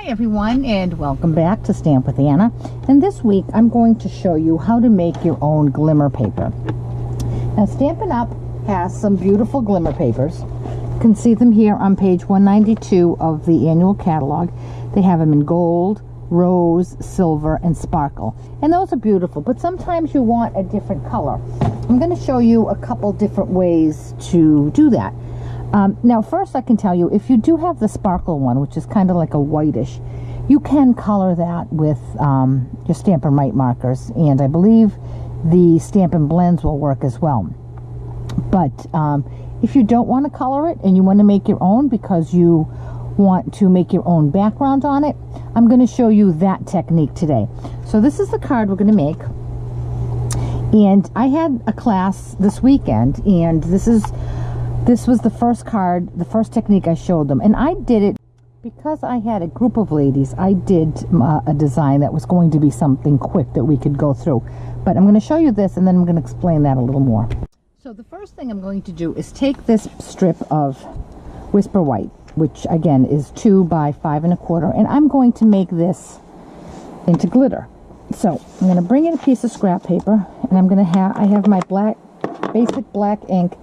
Hi everyone, and welcome back to Stamp with Anna. And this week I'm going to show you how to make your own glimmer paper. Now Stampin' Up! Has some beautiful glimmer papers. You can see them here on page 192 of the annual catalog. They have them in gold, rose, silver, and sparkle. And those are beautiful, but sometimes you want a different color. I'm going to show you a couple different ways to do that. Now first I can tell you, if you do have the sparkle one, which is kind of like a whitish, you can color that with your Stampin' Right markers, and I believe the Stampin' Blends will work as well. But if you don't want to color it and you want to make your own because you want to make your own background on it, I'm going to show you that technique today. So this is the card we're going to make, and I had a class this weekend, and this was the first card, the first technique I showed them. And I did it because I had a group of ladies. I did a design that was going to be something quick that we could go through. But I'm going to show you this, and then I'm going to explain that a little more. So the first thing I'm going to do is take this strip of Whisper White, which again is 2 by 5 1/4, and I'm going to make this into glitter. So I'm going to bring in a piece of scrap paper, and I have my basic black ink.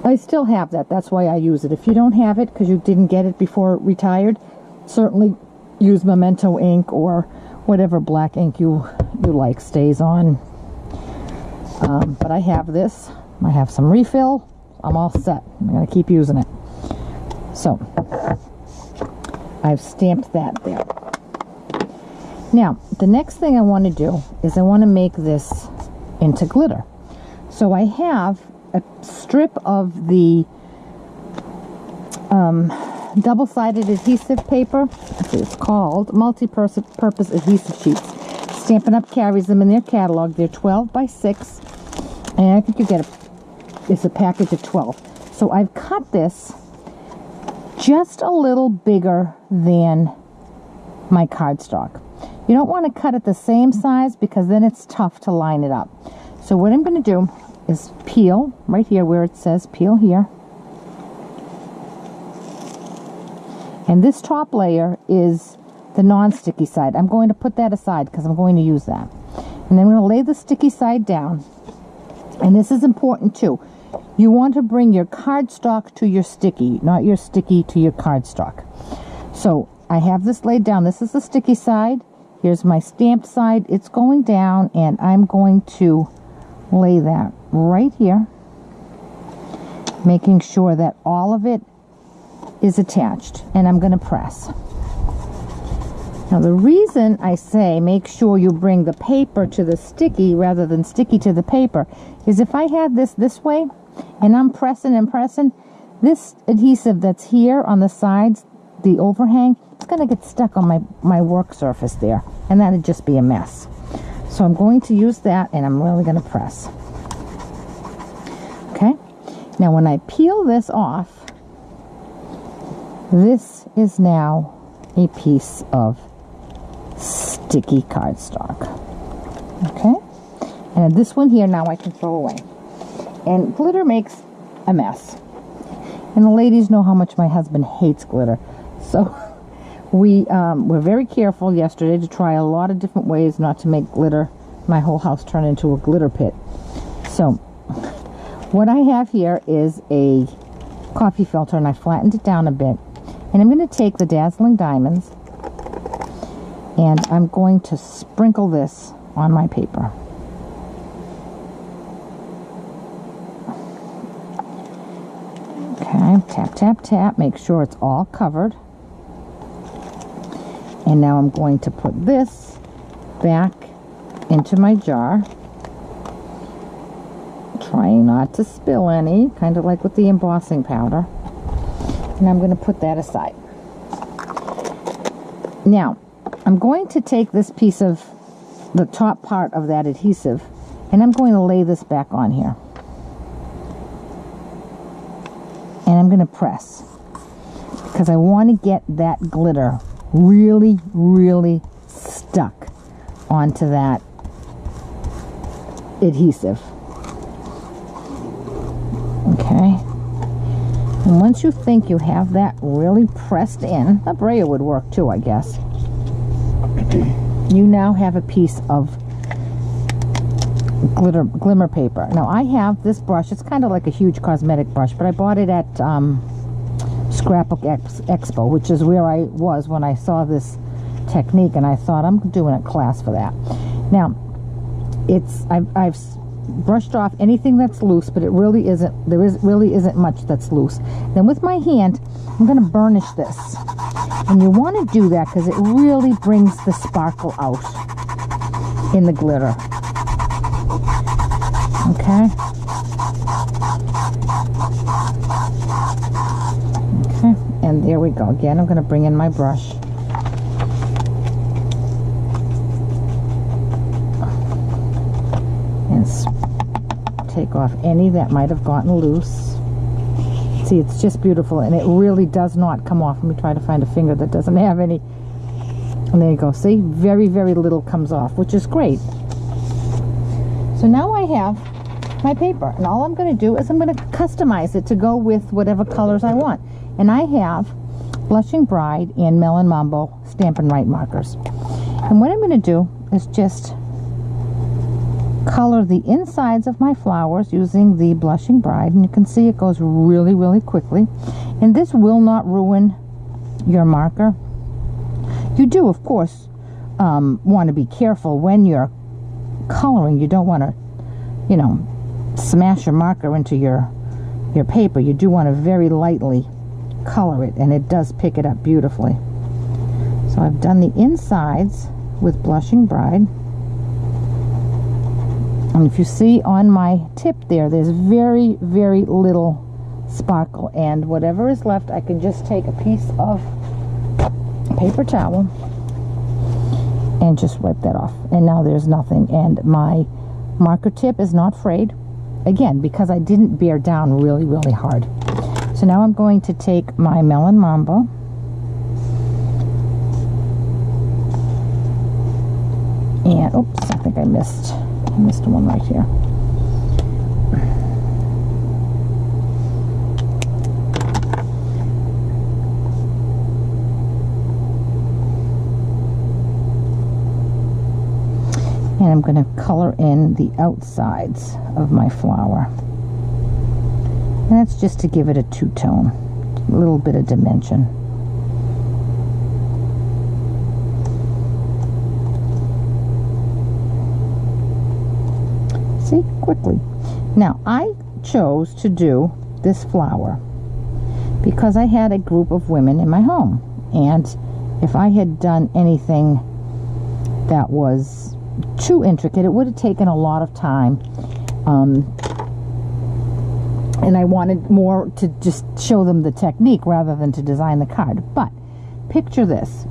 I still have that. That's why I use it. If you don't have it because you didn't get it before it retired, certainly use Memento ink or whatever black ink you like. Stays on. But I have this. I have some refill. I'm all set. I'm going to keep using it. So I've stamped that there. Now the next thing I want to do is I want to make this into glitter. So I have a strip of the double-sided adhesive paper. It's called multi-purpose adhesive sheets. Stampin' Up! Carries them in their catalog. They're 12 by 6, and I think you get it's a package of 12. So I've cut this just a little bigger than my cardstock. You don't want to cut it the same size because then it's tough to line it up. So what I'm going to do is peel right here where it says peel here, and this top layer is the non-sticky side. I'm going to put that aside because I'm going to use that, and then I'm going to lay the sticky side down. And this is important too. You want to bring your cardstock to your sticky, not your sticky to your cardstock. So I have this laid down. This is the sticky side. Here's my stamped side. It's going down, and I'm going to lay that right here, making sure that all of it is attached, and I'm going to press. Now the reason I say make sure you bring the paper to the sticky rather than sticky to the paper is if I had this way and I'm pressing and pressing, this adhesive that's here on the sides, the overhang, it's going to get stuck on my work surface there, and that'd just be a mess. So I'm going to use that, and I'm really going to press. Okay, now when I peel this off, this is now a piece of sticky cardstock. Okay, and this one here now I can throw away. And glitter makes a mess, and the ladies know how much my husband hates glitter. So we were very careful yesterday to try a lot of different ways not to make glitter, my whole house turn into a glitter pit. So what I have here is a coffee filter, and I flattened it down a bit, and I'm going to take the Dazzling Diamonds, and I'm going to sprinkle this on my paper. Okay, tap, tap, tap, make sure it's all covered. And now I'm going to put this back into my jar, trying not to spill any, kind of like with the embossing powder. And I'm going to put that aside. Now, I'm going to take this piece of the top part of that adhesive, and I'm going to lay this back on here. And I'm going to press, because I want to get that glitter really, really stuck onto that adhesive. Okay. And once you think you have that really pressed in, a brayer would work too, I guess. You now have a piece of glimmer paper. Now I have this brush. It's kind of like a huge cosmetic brush, but I bought it at Scrapbook Expo, which is where I was when I saw this technique, and I thought I'm doing a class for that. Now I've brushed off anything that's loose, but it really isn't, really isn't much that's loose. Then with my hand, I'm going to burnish this. And you want to do that because it really brings the sparkle out in the glitter. Okay. Okay, and there we go. Again, I'm going to bring in my brush. And take off any that might have gotten loose. See, it's just beautiful, and it really does not come off. Let me try to find a finger that doesn't have any. And there you go. See, very, very little comes off, which is great. So now I have my paper, and all I'm going to do is I'm going to customize it to go with whatever colors I want. And I have Blushing Bride and Melon Mambo Stampin' Write markers. And what I'm going to do is just color the insides of my flowers using the Blushing Bride, and you can see it goes really, really quickly. And this will not ruin your marker. You do, of course, want to be careful when you're coloring. You don't want to, you know, smash your marker into your paper. You do want to very lightly color it, and it does pick it up beautifully. So I've done the insides with Blushing Bride. And if you see on my tip there's very, very little sparkle, and whatever is left, I can just take a piece of paper towel and just wipe that off. And now there's nothing, and my marker tip is not frayed, again, because I didn't bear down really, really hard. So now I'm going to take my Melon Mambo and, oops, I think I missed one right here. And I'm going to color in the outsides of my flower. And that's just to give it a two-tone, a little bit of dimension. See, quickly. Now, I chose to do this flower because I had a group of women in my home. And if I had done anything that was too intricate, it would have taken a lot of time. And I wanted more to just show them the technique rather than to design the card. But picture this.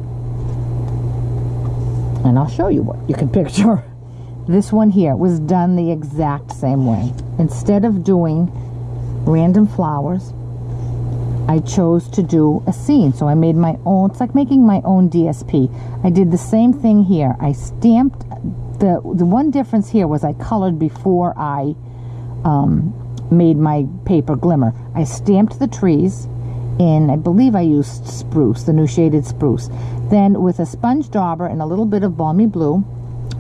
And I'll show you what you can picture. This one here was done the exact same way. Instead of doing random flowers, I chose to do a scene. So I made my own. It's like making my own DSP. I did the same thing here. I stamped. The one difference here was I colored before I made my paper glimmer. I stamped the trees in, I believe I used spruce, the new shaded spruce. Then with a sponge dauber and a little bit of balmy blue,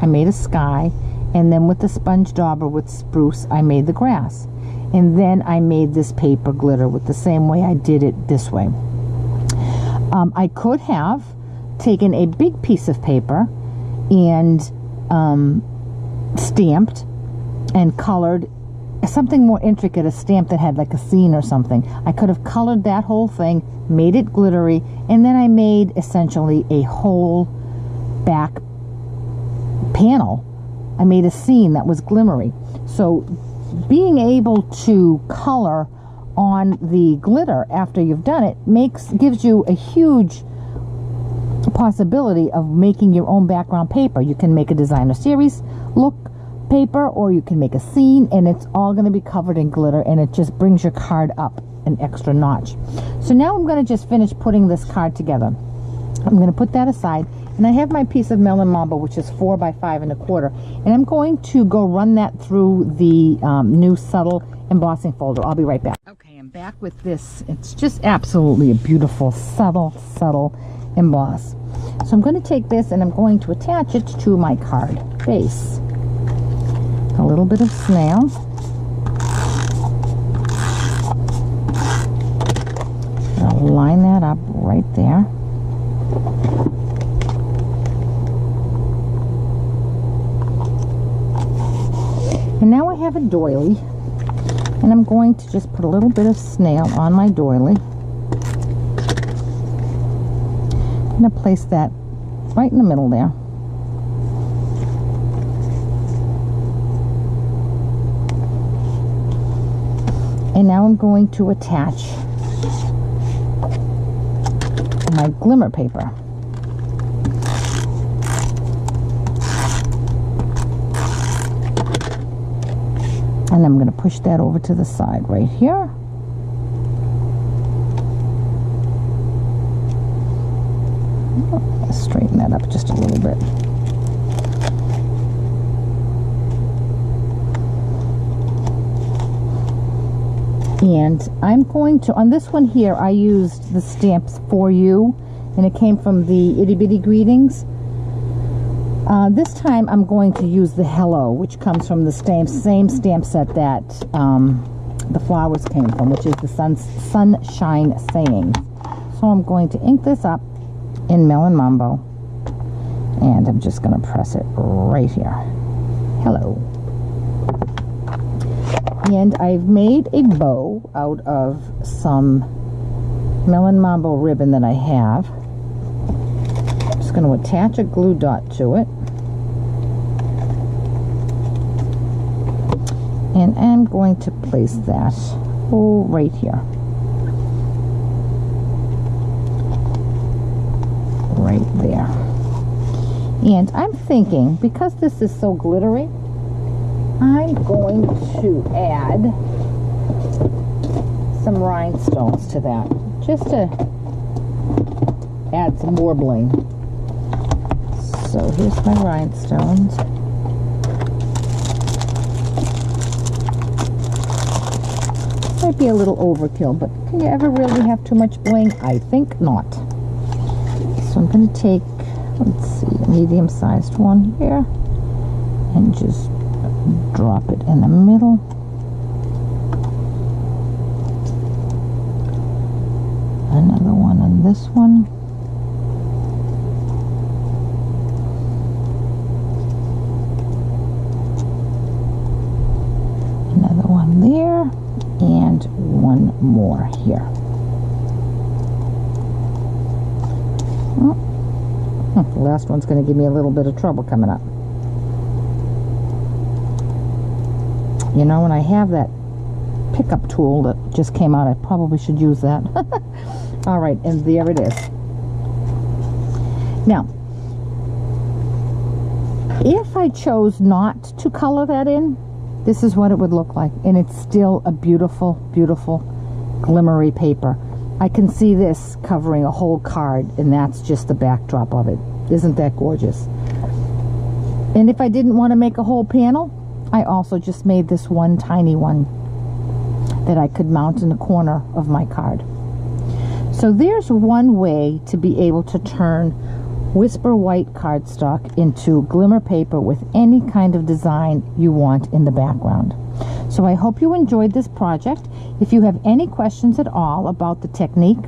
I made a sky, and then with the sponge dauber with spruce, I made the grass. And then I made this paper glitter with the same way I did it this way. I could have taken a big piece of paper and stamped and colored something more intricate, a stamp that had like a scene or something. I could have colored that whole thing, made it glittery, and then I made essentially a whole back panel. I made a scene that was glimmery. So being able to color on the glitter after you've done it gives you a huge possibility of making your own background paper. You can make a designer series look paper, or you can make a scene, and it's all going to be covered in glitter, and it just brings your card up an extra notch. So now I'm going to just finish putting this card together. I'm going to put that aside, and I have my piece of Melon Mambo, which is 4 by 5 1/4, and I'm going to go run that through the new subtle embossing folder. I'll be right back. Okay, I'm back with this. It's just absolutely a beautiful, subtle emboss. So I'm going to take this and I'm going to attach it to my card base. A little bit of snail. I'll line that up right there. And now I have a doily, and I'm going to just put a little bit of snail on my doily. I'm going to place that right in the middle there. And now I'm going to attach my glimmer paper. And I'm going to push that over to the side right here. Straighten that up just a little bit. And I'm going to, on this one here, I used the stamps For You, and it came from the Itty Bitty Greetings. This time I'm going to use the Hello, which comes from the same stamp set that the flowers came from, which is the Sunshine Sayings. So I'm going to ink this up in Melon Mambo, and I'm just going to press it right here. Hello. And I've made a bow out of some Melon Mambo ribbon that I have. I'm just going to attach a glue dot to it. And I'm going to place that right here. Right there. And I'm thinking, because this is so glittery, I'm going to add some rhinestones to that, just to add some more bling. So here's my rhinestones. Might be a little overkill, but can you ever really have too much bling? I think not. So I'm going to take, let's see, a medium-sized one here, and just drop it in the middle. Another one on this one. Another one there. And one more here. The last one's going to give me a little bit of trouble coming up. You know, when I have that pickup tool that just came out, I probably should use that. All right, and there it is. Now, if I chose not to color that in, this is what it would look like, and it's still a beautiful, beautiful glimmery paper. I can see this covering a whole card, and that's just the backdrop of it. Isn't that gorgeous? And if I didn't want to make a whole panel, I also just made this one tiny one that I could mount in the corner of my card. So there's one way to be able to turn Whisper White cardstock into glimmer paper with any kind of design you want in the background. So I hope you enjoyed this project. If you have any questions at all about the technique,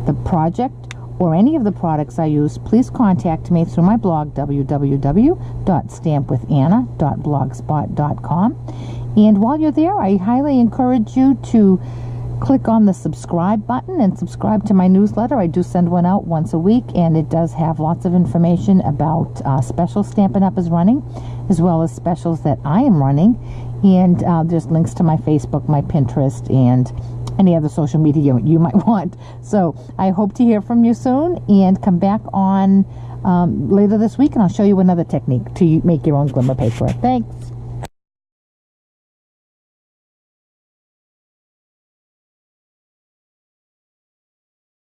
the project, or any of the products I use, please contact me through my blog, www.stampwithanna.blogspot.com. And while you're there, I highly encourage you to click on the subscribe button and subscribe to my newsletter. I do send one out once a week, and it does have lots of information about specials Stampin' Up! Is running, as well as specials that I am running. And there's links to my Facebook, my Pinterest, and any other social media you might want. So I hope to hear from you soon, and come back on later this week, and I'll show you another technique to make your own glimmer paper. Thanks.